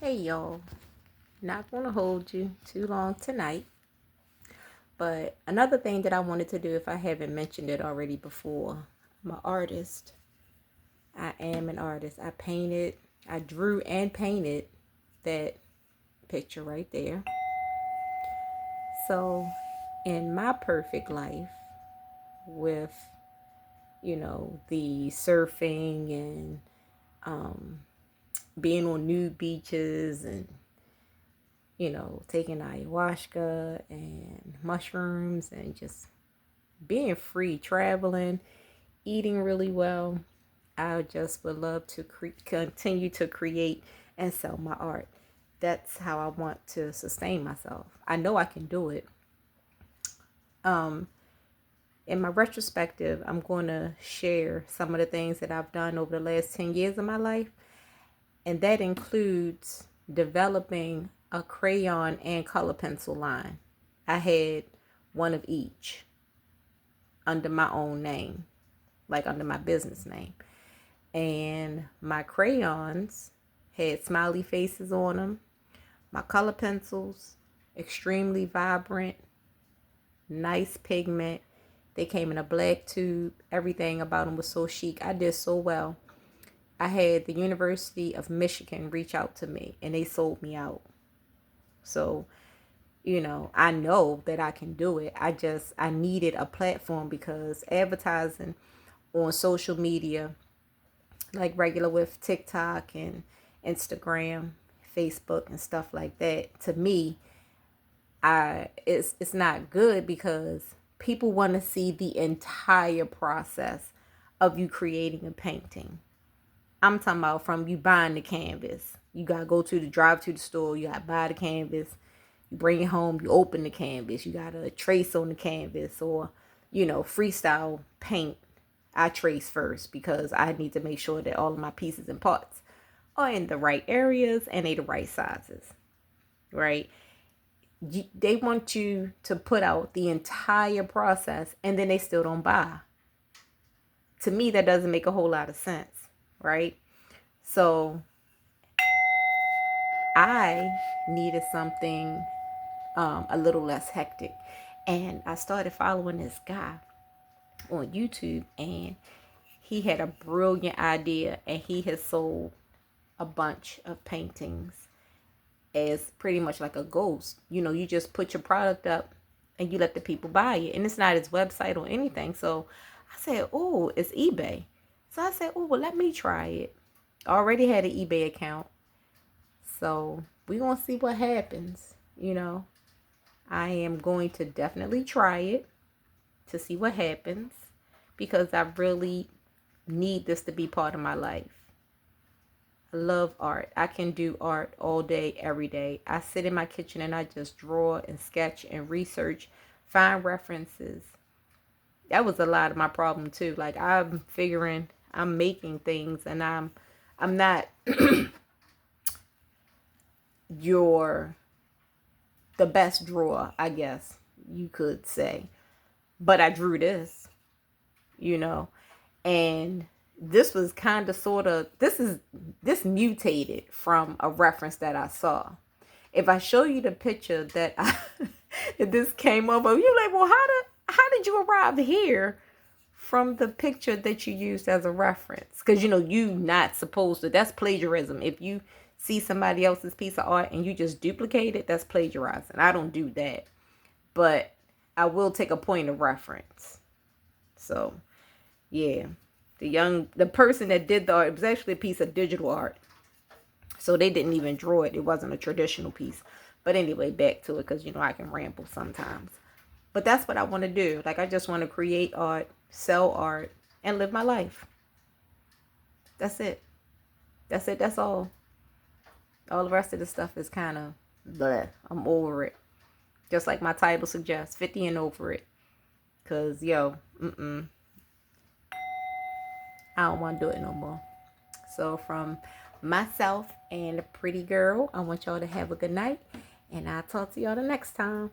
Hey y'all, not gonna hold you too long tonight, but another thing that I wanted to do, if I haven't mentioned it already before, I'm an artist. I am an artist. I drew and painted that picture right there. So, in my perfect life, with the surfing and um, being on nude beaches and taking ayahuasca and mushrooms and just being free, traveling, eating really well. I just would love to continue to create and sell my art. That's how I want to sustain myself. I know I can do it. Um, in my retrospective, I'm going to share some of the things that I've done over the last 10 years of my life. And that includes developing a crayon and color pencil line. I had one of each under my own name, like under my business name. And my crayons had smiley faces on them. My color pencils, extremely vibrant, nice pigment. They came in a black tube. Everything about them was so chic. I did so well. I had the University of Michigan reach out to me and they sold me out. So, I know that I can do it. I needed a platform because advertising on social media, like regular with TikTok and Instagram, Facebook and stuff like that, to me, it's not good because people want to see the entire process of you creating a painting. I'm talking about from you buying the canvas. You gotta drive to the store, you gotta buy the canvas, you bring it home, you open the canvas, you gotta trace on the canvas or, freestyle paint. I trace first because I need to make sure that all of my pieces and parts are in the right areas and they the right sizes, right? They want you to put out the entire process and then they still don't buy. To me, that doesn't make a whole lot of sense, right? So I needed something a little less hectic. And I started following this guy on YouTube, and he had a brilliant idea, and he has sold a bunch of paintings as pretty much like a ghost. You just put your product up and you let the people buy it. And it's not his website or anything. So I said, oh, it's eBay. So I said, oh, well, let me try it. I already had an eBay account. So we're going to see what happens. I am going to definitely try it to see what happens because I really need this to be part of my life. I love art. I can do art all day, every day. I sit in my kitchen and I just draw and sketch and research, find references. That was a lot of my problem too. Like I'm making things and I'm not your the best drawer, I guess you could say. But I drew this, you know. And this was kind of sort of this mutated from a reference that I saw. If I show you the picture that this came up of, you're like, well, how did you arrive here from the picture that you used as a reference? Because you not supposed to. That's plagiarism. If you see somebody else's piece of art and you just duplicate it, that's plagiarizing. I don't do that, but I will take a point of reference. So yeah, the person that did the art, it was actually a piece of digital art. So they didn't even draw it. It wasn't a traditional piece. But anyway, back to it because I can ramble sometimes. But that's what I want to do. Like I just want to create art, sell art, and live my life. That's it. That's it. That's all. All the rest of the stuff is kind of bleh. I'm over it. Just like my title suggests, 50 and over it. Cause I don't want to do it no more. So from myself and a pretty girl, I want y'all to have a good night. And I'll talk to y'all the next time.